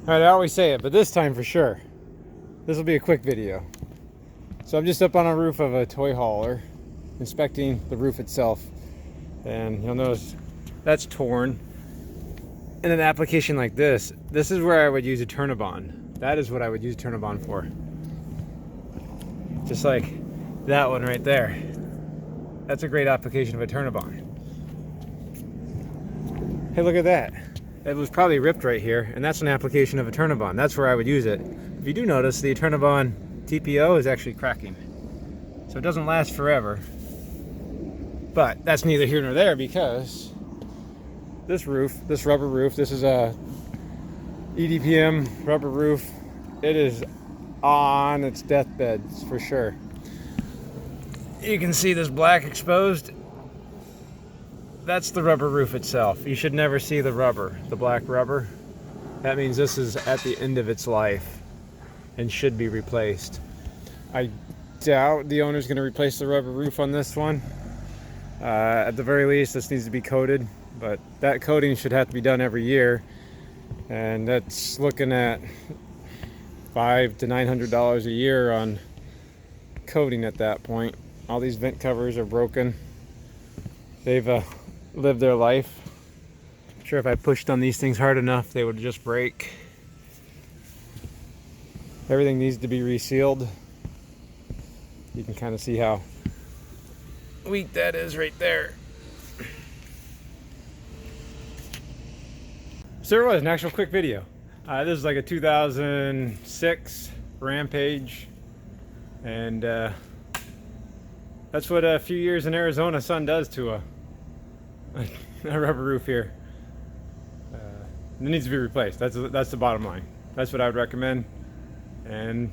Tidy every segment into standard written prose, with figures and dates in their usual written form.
Alright, I always say it, but this time for sure. This will be a quick video. So I'm just up on a roof of a toy hauler, inspecting the roof itself. And you'll notice that's torn. In an application like this is where I would use Eternabond. That is what I would use Eternabond for. Just like that one right there. That's a great application of Eternabond. Hey, look at that. It was probably ripped right here, and that's an application of Eternabond. That's where I would use it. If you do notice, the Eternabond TPO is actually cracking. So it doesn't last forever. But that's neither here nor there, because this roof, this rubber roof, this is a EPDM rubber roof. It is on its deathbeds for sure. You can see this black exposed. That's the rubber roof itself. You should never see the rubber, the black rubber. That means this is at the end of its life and should be replaced. I doubt the owner's going to replace the rubber roof on this one. At the very least, this needs to be coated, but that coating should have to be done every year, and that's looking at $500 to $900 a year on coating at that point. All these vent covers are broken. They've lived their life. I'm sure if I pushed on these things hard enough, they would just break. Everything needs to be resealed. You can kind of see how weak that is right there. So there was an actual quick video. This is like a 2006 Rampage, and that's what a few years in Arizona sun does to a rubber roof here. It needs to be replaced. That's the bottom line. That's what I would recommend. And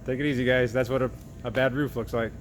take it easy, guys. That's what a bad roof looks like.